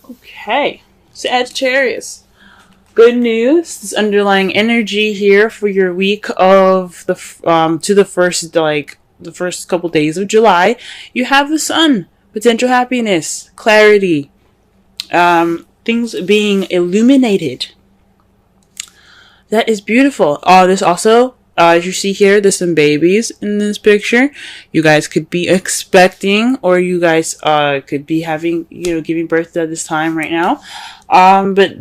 Okay, Sagittarius. Good news. This underlying energy here for your week of the to the first couple days of July. You have the Sun, potential happiness, clarity, things being illuminated. That is beautiful. This also, as you see here, there's some babies in this picture. You guys could be expecting, or you guys could be having, giving birth at this time right now. But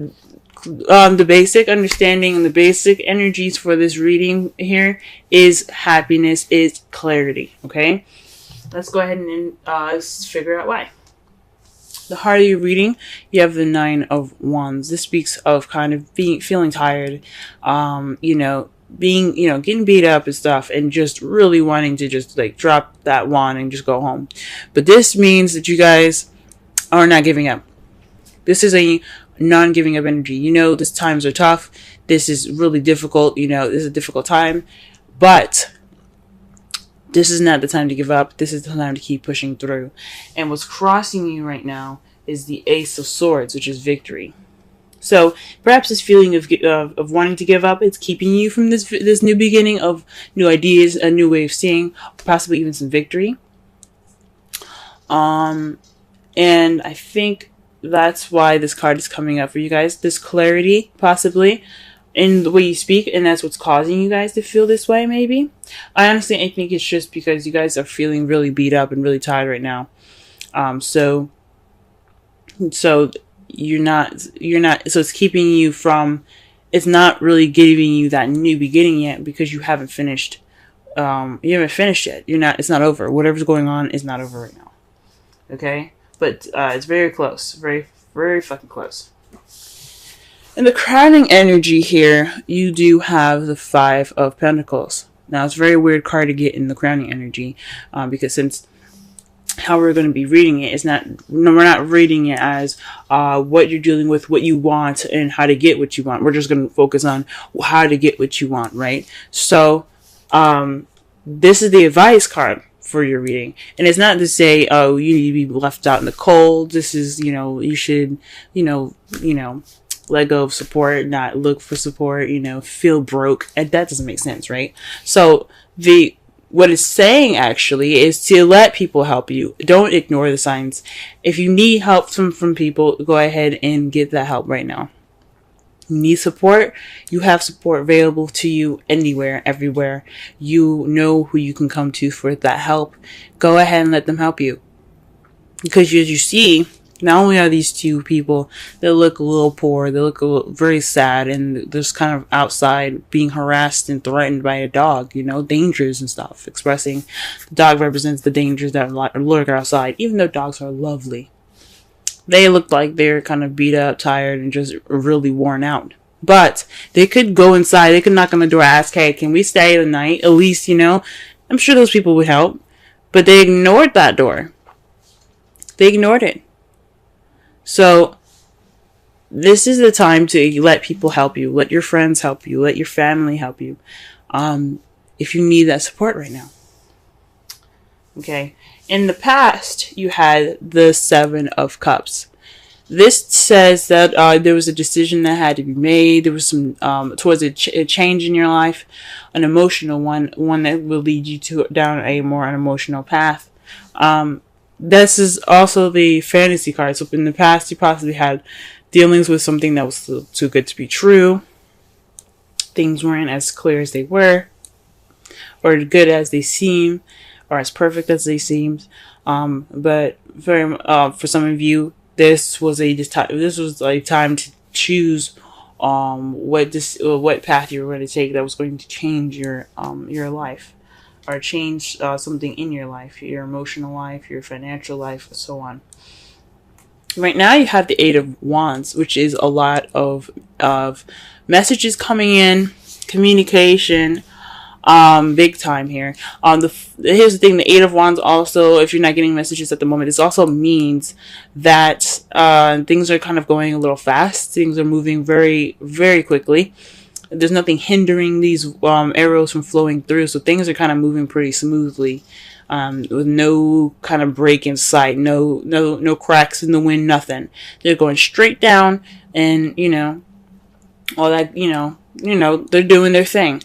the basic understanding and the basic energies for this reading here is happiness, is clarity. Okay, let's go ahead and figure out why. The heart of your reading, you have the Nine of Wands. This speaks of kind of feeling tired, getting beat up and stuff, and just really wanting to just like drop that wand and just go home. But this means that you guys are not giving up. This is a non-giving up energy. These times are tough. This is really difficult. This is a difficult time, but this is not the time to give up. This is the time to keep pushing through. And what's crossing you right now is the Ace of Swords, which is victory. So perhaps this feeling of wanting to give up, it's keeping you from this new beginning of new ideas, a new way of seeing, possibly even some victory. And I think that's why this card is coming up for you guys. This clarity, possibly, in the way you speak, and that's what's causing you guys to feel this way, maybe. I think it's just because you guys are feeling really beat up and really tired right now. So you're not, so it's keeping you from, it's not really giving you that new beginning yet because you haven't finished, yet. It's not over. Whatever's going on is not over right now. Okay? But it's very close. Very, very fucking close. In the crowning energy here, you do have the Five of Pentacles. Now, it's a very weird card to get in the crowning energy, because since how we're going to be reading it is we're not reading it as what you're dealing with, what you want, and how to get what you want. We're just going to focus on how to get what you want, right? So, this is the advice card for your reading, and it's not to say, oh, you need to be left out in the cold. This is, you should, let go of support, not look for support, feel broke, and that doesn't make sense, right? So what it's saying actually is to let people help you. Don't ignore the signs. If you need help from people, go ahead and get that help right now. You need support, you have support available to you anywhere, everywhere. You know who you can come to for that help. Go ahead and let them help you. Because as you see, not only are these two people that look a little poor, they look very sad, and they're just kind of outside being harassed and threatened by a dog, dangers and stuff. Expressing the dog represents the dangers that lurk outside, even though dogs are lovely. They look like they're kind of beat up, tired, and just really worn out. But they could go inside, they could knock on the door, ask, hey, can we stay the night? At least, I'm sure those people would help. But they ignored that door. They ignored it. So, this is the time to let people help you. Let your friends help you. Let your family help you. If you need that support right now. Okay. In the past, you had the Seven of Cups. This says that there was a decision that had to be made. There was some towards a change in your life, an emotional one that will lead you down a more unemotional path. This is also the fantasy card. So in the past, you possibly had dealings with something that was too good to be true. Things weren't as clear as they were, or good as they seem, or as perfect as they seemed. But for some of you, this was a time to choose what path you were going to take that was going to change your life, or change something in your life, your emotional life, your financial life, and so on. Right now, you have the Eight of Wands, which is a lot of messages coming in, communication, big time here. Here's the thing: the Eight of Wands also, if you're not getting messages at the moment, this also means that things are kind of going a little fast. Things are moving very, very quickly. There's nothing hindering these arrows from flowing through, so things are kind of moving pretty smoothly. with no kind of break in sight, no cracks in the wind, nothing. They're going straight down, and all that, they're doing their thing.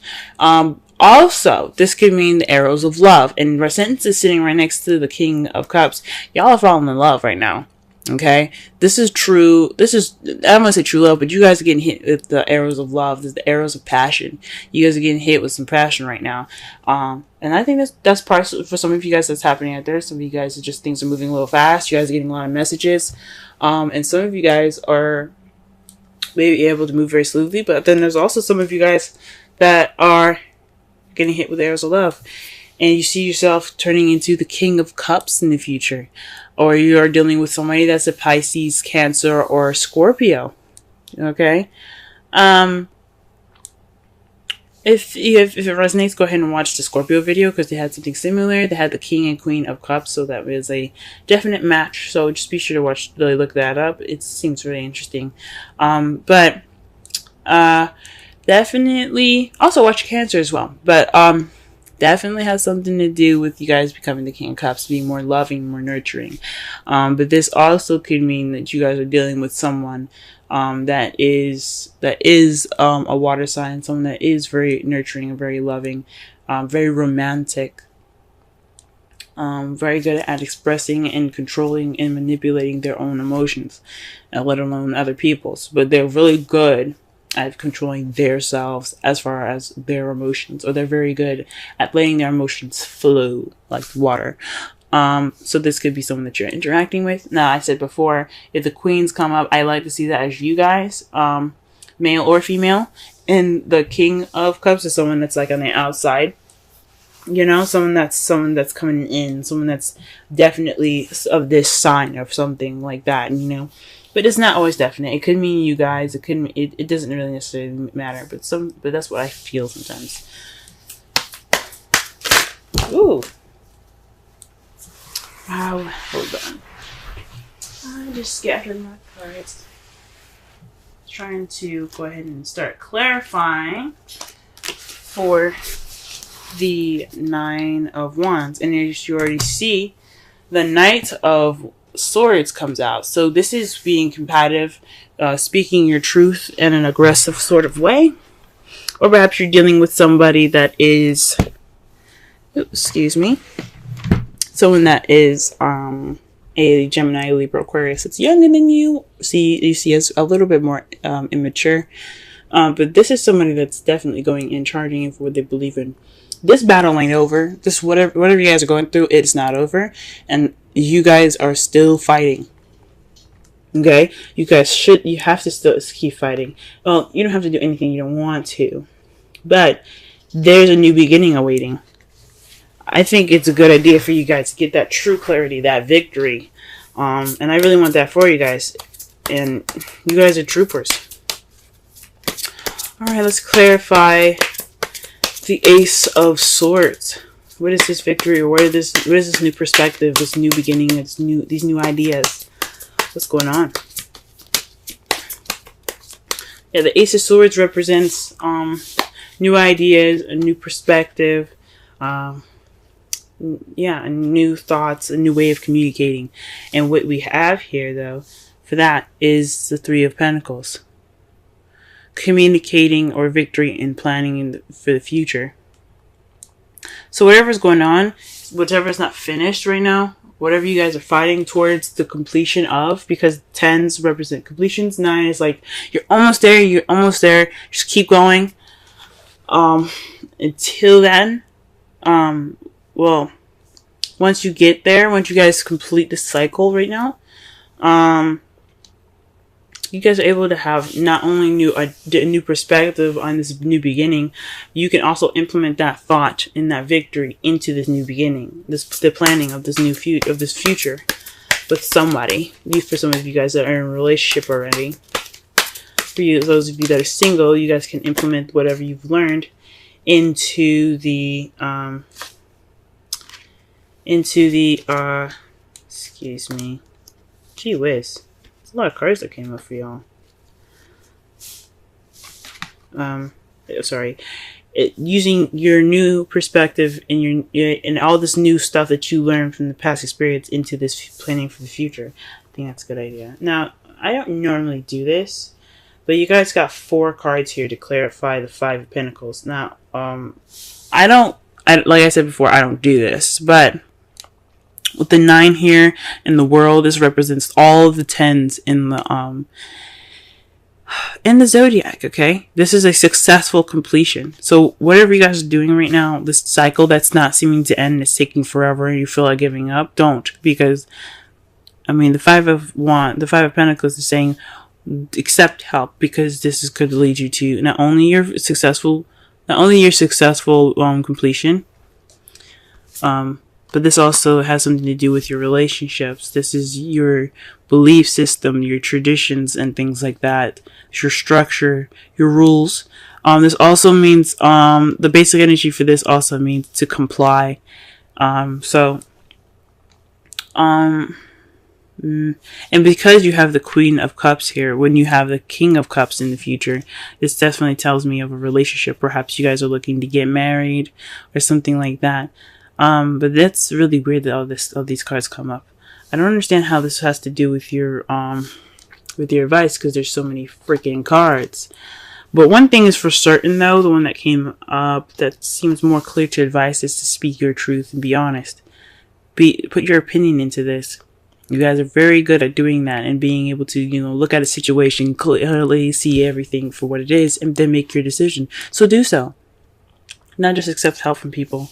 Also, this could mean the arrows of love, and since it's sitting right next to the King of Cups, y'all are falling in love right now. Okay, this is true. I don't want to say true love, but you guys are getting hit with the arrows of love. There's the arrows of passion. You guys are getting hit with some passion right now. And I think that's part for some of you guys that's happening out there. Some of you guys are just, things are moving a little fast. You guys are getting a lot of messages. And some of you guys are maybe able to move very smoothly, but then there's also some of you guys that are getting hit with arrows of love. And you see yourself turning into the King of Cups in the future. Or you are dealing with somebody that's a Pisces, Cancer, or Scorpio. Okay? If it resonates, go ahead and watch the Scorpio video, because they had something similar. They had the King and Queen of Cups, so that was a definite match. So just be sure to really look that up. It seems really interesting. But definitely also watch Cancer as well. But definitely has something to do with you guys becoming the King of Cups, being more loving, more nurturing. But this also could mean that you guys are dealing with someone that is a water sign, someone that is very nurturing and very loving, very romantic, very good at expressing and controlling and manipulating their own emotions, let alone other people's. But they're really good at controlling themselves as far as their emotions, or they're very good at letting their emotions flow like water. So this could be someone that you're interacting with. Now, I said before, if the queens come up, I like to see that as you guys, male or female. And the King of Cups is someone that's like on the outside, someone that's coming in, someone that's definitely of this sign or something like that, But it's not always definite. It could mean you guys. It could. It doesn't really necessarily matter. But that's what I feel sometimes. Ooh. Wow. Hold on. I just scattered my cards. Trying to go ahead and start clarifying for the Nine of Wands, and as you already see, the Knight of Swords comes out. So this is being combative, speaking your truth in an aggressive sort of way, or perhaps you're dealing with somebody that is, someone that is a Gemini, Libra, Aquarius. It's younger than you. You see as a little bit more immature, but this is somebody that's definitely going in, charging in for what they believe in. This battle ain't over. This whatever you guys are going through, it's not over, and you guys are still fighting. Okay, you have to still keep fighting. Well, you don't have to do anything you don't want to, but there's a new beginning awaiting. I think it's a good idea for you guys to get that true clarity, that victory, and I really want that for you guys. And you guys are troopers. All right, let's clarify the Ace of Swords. What is this victory, or what is this new perspective, this new beginning, these new ideas? What's going on? Yeah, the Ace of Swords represents new ideas, a new perspective, new thoughts, a new way of communicating. And what we have here, though, for that is the Three of Pentacles. Communicating or victory and planning for the future. So whatever's going on, whatever's not finished right now, whatever you guys are fighting towards the completion of, because 10s represent completions, 9 is like, you're almost there, just keep going. Until then, well, once you get there, once you guys complete the cycle right now, you guys are able to have not only a new perspective on this new beginning, you can also implement that thought and that victory into this new beginning, the planning of this future with somebody. For some of you guys that are in a relationship already, for you, those of you that are single, you guys can implement whatever you've learned into the excuse me, gee whiz. There's a lot of cards that came up for y'all. Sorry. using your new perspective and and all this new stuff that you learned from the past experience into this planning for the future. I think that's a good idea. Now, I don't normally do this, but you guys got 4 cards here to clarify the 5 of Pentacles. Now, like I said before, I don't do this, but with the 9 here in the world, this represents all of the 10s in the zodiac. Okay, this is a successful completion. So whatever you guys are doing right now, this cycle that's not seeming to end, it's taking forever, and you feel like giving up, don't, because I mean the 5 of Pentacles is saying accept help, because this could lead you to not only your successful completion, but this also has something to do with your relationships. This is your belief system, your traditions, and things like that. Your structure, your rules. This also means the basic energy for this also means to comply. And because you have the Queen of Cups here, when you have the King of Cups in the future, this definitely tells me of a relationship. Perhaps you guys are looking to get married or something like that. But that's really weird that all these cards come up. I don't understand how this has to do with your advice, because there's so many freaking cards. But one thing is for certain, though, the one that came up that seems more clear to advice is to speak your truth and be honest. Put your opinion into this. You guys are very good at doing that and being able to, look at a situation clearly, see everything for what it is, and then make your decision. So do so. Not just accept help from people.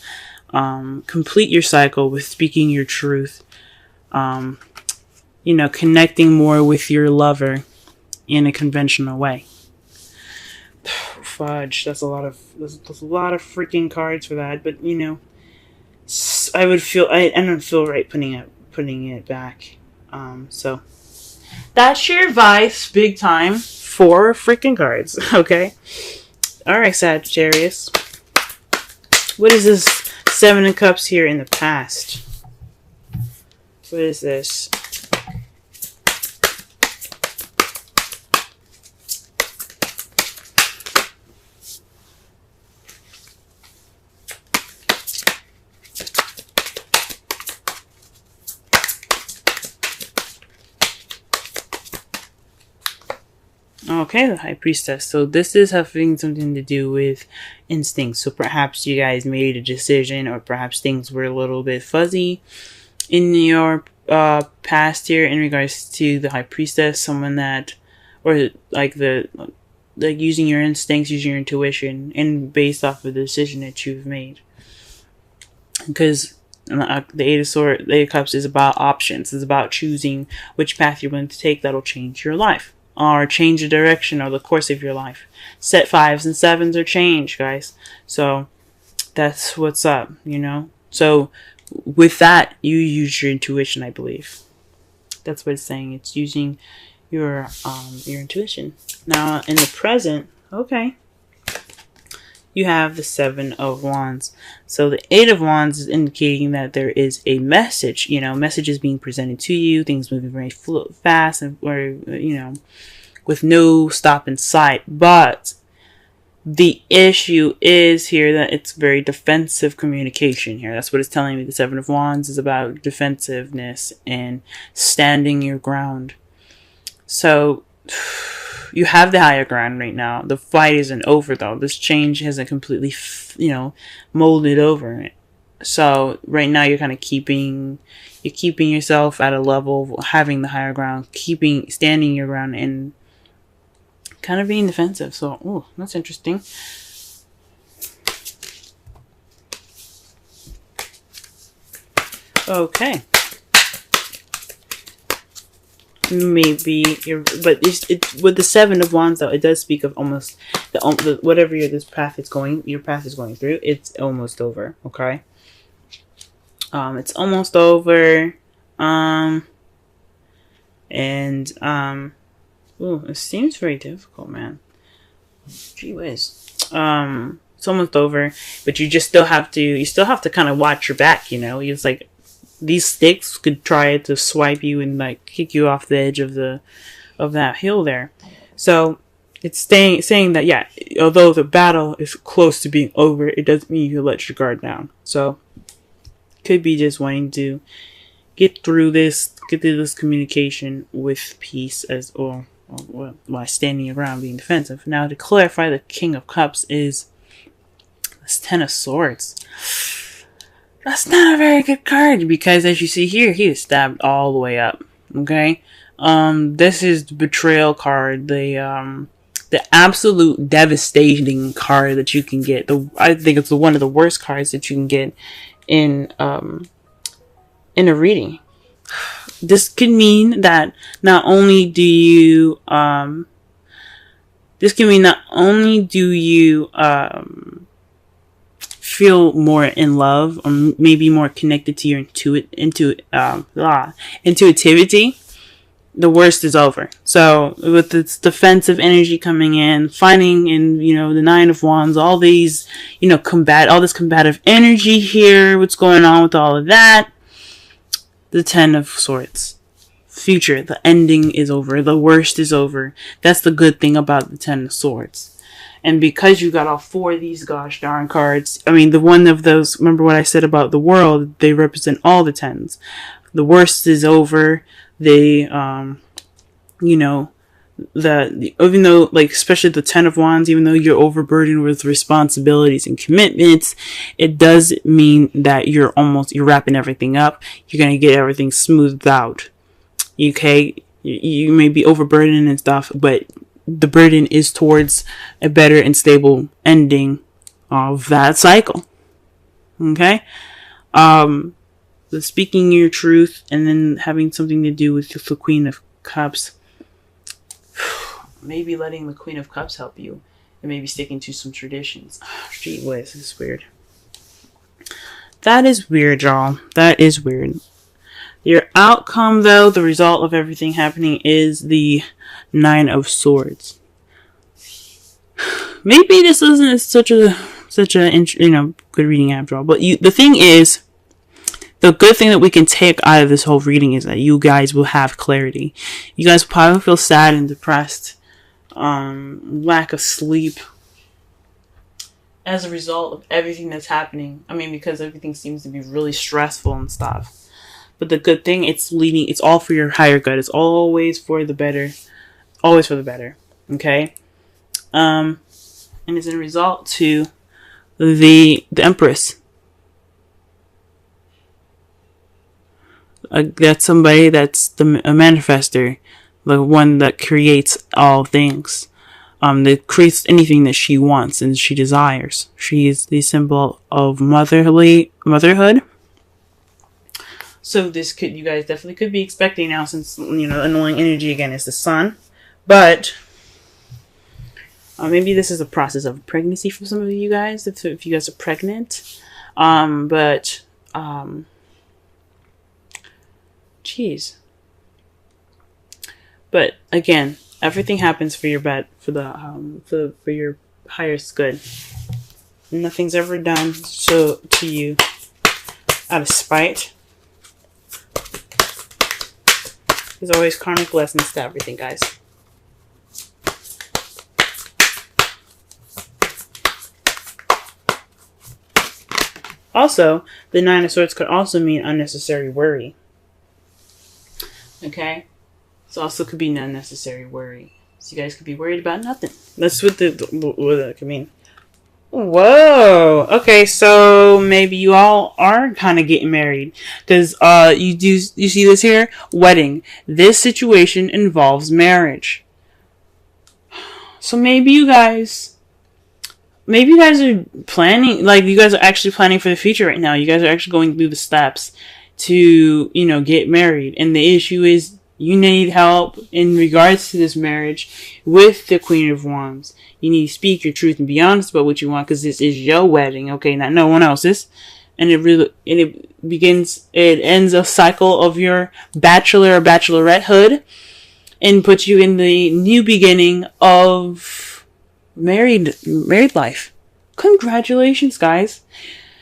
Complete your cycle with speaking your truth. Connecting more with your lover in a conventional way. Fudge, that's a lot of freaking cards for that, but I don't feel right putting it back. So that's your advice, big time, 4 freaking cards. Okay. All right, Sagittarius. What is this 7 of Cups here in the past? What is this? Okay, the High Priestess. So this is having something to do with instincts. So perhaps you guys made a decision, or perhaps things were a little bit fuzzy in your past here in regards to the High Priestess. Someone that, or like using your instincts, using your intuition, and based off of the decision that you've made. Because the Eight of Cups is about options. It's about choosing which path you're going to take that'll change your life, or change the direction or the course of your life. Set 5s and 7s are change, guys. So that's what's up, So with that, you use your intuition, I believe. That's what it's saying. It's using your intuition. Now in the present, okay, you have the 7 of Wands. So the 8 of Wands is indicating that there is a message, messages being presented to you, things moving very fast, and with no stop in sight. But the issue is here that it's very defensive communication here. That's what it's telling me. The 7 of Wands is about defensiveness and standing your ground. So you have the higher ground right now. The fight isn't over, though. This change hasn't completely, molded over. So right now you're kind of keeping yourself at a level of having the higher ground, standing your ground, and kind of being defensive. So, that's interesting. Okay. Maybe but it's with the 7 of Wands, though, it does speak of almost whatever your path is going through. It's almost over. Okay. It's almost over. It seems very difficult, man. Gee whiz. It's almost over, but you still have to kind of watch your back, It's like these sticks could try to swipe you and kick you off the edge of that hill there. So it's saying that, yeah, although the battle is close to being over, it doesn't mean you let your guard down. So, could be just wanting to get through this communication with peace as or while standing around being defensive. Now, to clarify, the King of Cups is this Ten of Swords. That's not a very good card because, as you see here, he is stabbed all the way up. Okay, this is the betrayal card. The absolute devastating card that you can get. I think it's one of the worst cards that you can get in a reading. This could mean that not only do you feel more in love, or maybe more connected to your intuitivity, the worst is over. So with this defensive energy coming in, finding in, the Nine of Wands, all these, all this combative energy here, what's going on with all of that, the Ten of Swords. Future, the ending is over. The worst is over. That's the good thing about the Ten of Swords. And because you got all four of these gosh darn cards, the one of those, remember what I said about the world, they represent all the tens. The worst is over. They, even though, especially the Ten of Wands, even though you're overburdened with responsibilities and commitments, it does mean that you're wrapping everything up. You're going to get everything smoothed out. Okay? You may be overburdened and stuff, but the burden is towards a better and stable ending of that cycle. Okay? The speaking your truth and then having something to do with the Queen of Cups. Maybe letting the Queen of Cups help you. And maybe sticking to some traditions. Oh, gee whiz, this is weird. That is weird, y'all. That is weird. Your outcome, though, the result of everything happening is the Nine of Swords. Maybe this isn't such a good reading after all. But the thing is, the good thing that we can take out of this whole reading is that you guys will have clarity. You guys will probably feel sad and depressed, lack of sleep, as a result of everything that's happening. Because everything seems to be really stressful and stuff. But the good thing, it's all for your higher good. It's always for the better. Always for the better. Okay? And it's a result to the Empress. That's somebody that's a manifester. The one that creates all things. That creates anything that she wants and she desires. She is the symbol of motherhood. So you guys definitely could be expecting now, since, annoying energy again is the Sun. But maybe this is a process of pregnancy for some of you guys, if you guys are pregnant. Jeez. But again, everything happens for your for your highest good. Nothing's ever done to you out of spite. There's always karmic lessons to everything, guys. Also, the Nine of Swords could also mean unnecessary worry. Okay? It also could be unnecessary worry. So you guys could be worried about nothing. That's what that could mean. Whoa. Okay, so maybe you all are kind of getting married. Because you see this here? Wedding. This situation involves marriage. So maybe you guys are planning, you guys are actually planning for the future right now. You guys are actually going through the steps to, get married. And the issue is you need help in regards to this marriage with the Queen of Wands. You need to speak your truth and be honest about what you want, because this is your wedding, okay, not no one else's. And it ends a cycle of your bachelor or bachelorettehood and puts you in the new beginning of married life. Congratulations, guys.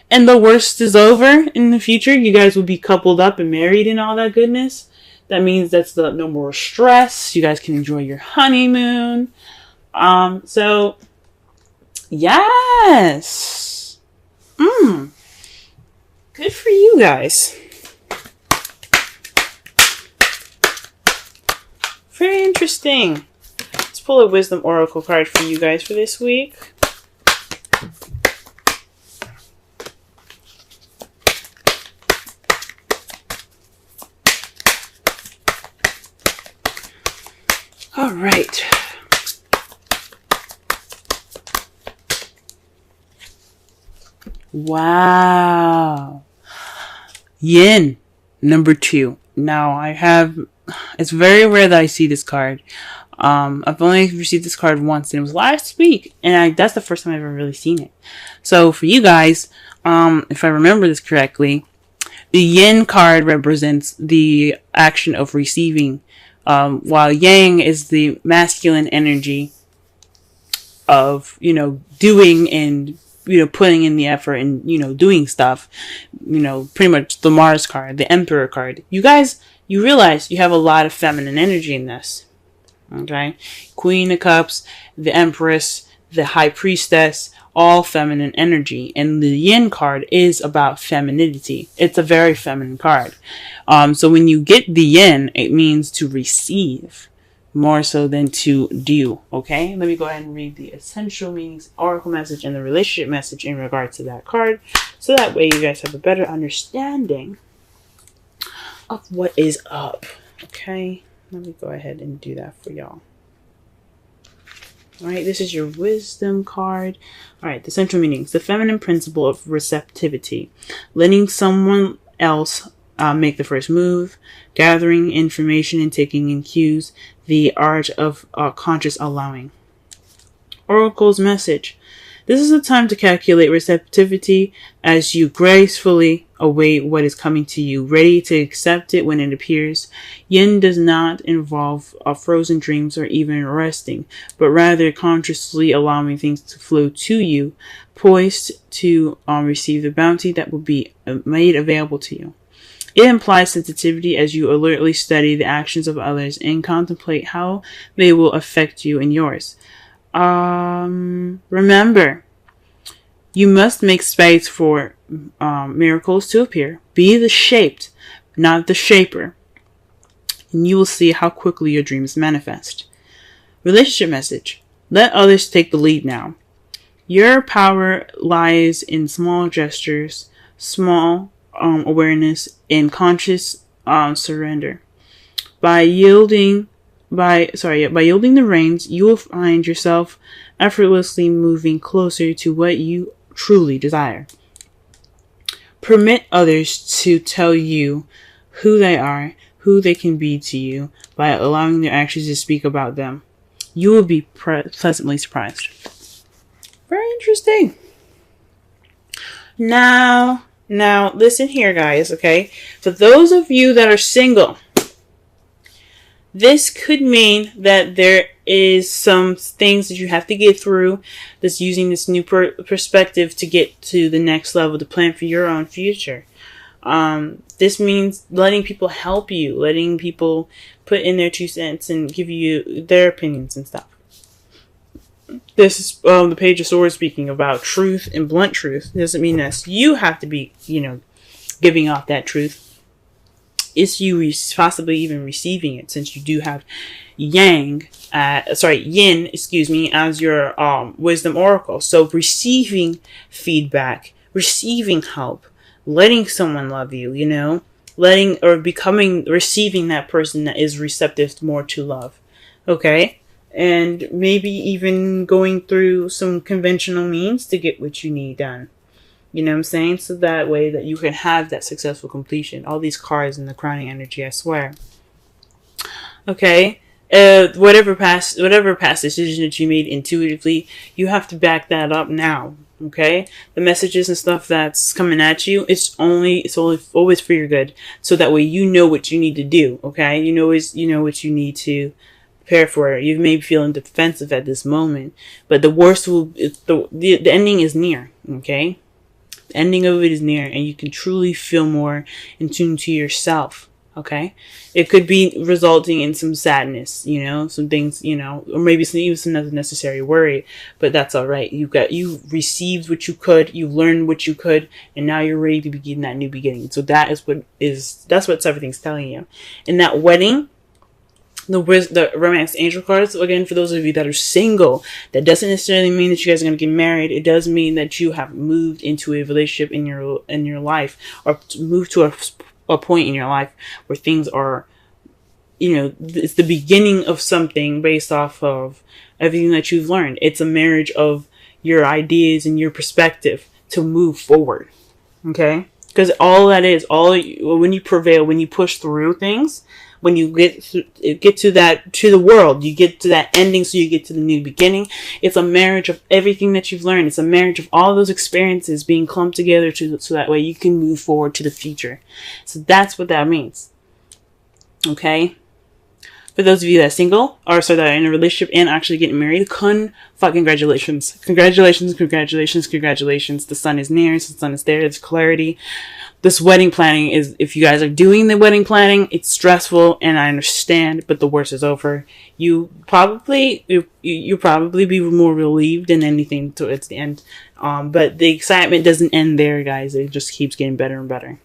And the worst is over. In the future, you guys will be coupled up and married and all that goodness. That means that's no more stress. You guys can enjoy your honeymoon. So yes. Good for you guys. Very interesting. Let's pull a wisdom oracle card for you guys for this week. All right. Wow. Yin, number 2. Now, it's very rare that I see this card. I've only received this card once, and it was last week, and that's the first time I've ever really seen it. So, for you guys, if I remember this correctly, the Yin card represents the action of receiving, while Yang is the masculine energy of, doing and, putting in the effort and, doing stuff. Pretty much the Mars card, the Emperor card. You guys, you realize you have a lot of feminine energy in this. Okay? Queen of Cups, the Empress, the High Priestess, all feminine energy. And the Yin card is about femininity. It's a very feminine card. So when you get the Yin, it means to receive more so than to do. Okay? Let me go ahead and read the essential meanings, oracle message, and the relationship message in regards to that card. So that way you guys have a better understanding of what is up. Okay? Let me go ahead and do that for y'all. Alright, this is your wisdom card. Alright, the central meanings. The feminine principle of receptivity. Letting someone else make the first move. Gathering information and taking in cues. The art of conscious allowing. Oracle's message. This is a time to calculate receptivity as you gracefully await what is coming to you, ready to accept it when it appears. Yin does not involve frozen dreams or even resting, but rather consciously allowing things to flow to you, poised to receive the bounty that will be made available to you. It implies sensitivity as you alertly study the actions of others and contemplate how they will affect you and yours. Remember, you must make space for miracles to appear. Be the shaped, not the shaper. And you will see how quickly your dreams manifest. Relationship message. Let others take the lead now. Your power lies in small gestures, small awareness, and conscious surrender. By yielding the reins, you will find yourself effortlessly moving closer to what you truly desire. Permit others to tell you who they are, who they can be to you, by allowing their actions to speak about them. You will be pleasantly surprised. Very interesting. Now, listen here, guys, okay? For those of you that are single, this could mean that there is some things that you have to get through, that's using this new perspective to get to the next level, to plan for your own future. This means letting people help you, letting people put in their 2 cents and give you their opinions and stuff. This is the Page of Swords speaking about truth and blunt truth. It doesn't mean that you have to be, giving off that truth. It's you possibly even receiving it, since you do have Yin, as your wisdom oracle. So receiving feedback, receiving help, letting someone love you, receiving that person that is receptive more to love. Okay? And maybe even going through some conventional means to get what you need done. You know what I'm saying? So that way that you can have that successful completion. All these cards in the crowning energy, I swear. Okay? Whatever past decision that you made intuitively, you have to back that up now. Okay? The messages and stuff that's coming at you, it's always for your good. So that way you know what you need to do. Okay? You know what you need to prepare for. You may be feeling defensive at this moment, but the worst the ending is near. Okay? The ending of it is near, and you can truly feel more in tune to yourself. Okay, it could be resulting in some sadness, you know, some things, you know, or maybe even some unnecessary worry, but that's all right. You received what you could, you learned what you could, and now you're ready to begin that new beginning. So that's what everything's telling you. In that wedding, the romance angel cards, again, for those of you that are single, that doesn't necessarily mean that you guys are going to get married. It does mean that you have moved into a relationship in your life, or moved to a point in your life where things are, you know, it's the beginning of something based off of everything that you've learned. It's a marriage of your ideas and your perspective to move forward. Okay, because all that is, when you prevail, when you push through things, when you get to the world, you get to that ending, so you get to the new beginning. It's a marriage of everything that you've learned. It's a marriage of all those experiences being clumped together so that way you can move forward to the future. So that's what that means. Okay? For those of you that are single, or so that are in a relationship and actually getting married, congratulations. Congratulations, congratulations, congratulations. The sun is near, the sun is there, there's clarity. This wedding planning is, if you guys are doing the wedding planning, it's stressful, and I understand, but the worst is over. You probably be more relieved than anything towards the end. But the excitement doesn't end there, guys. It just keeps getting better and better.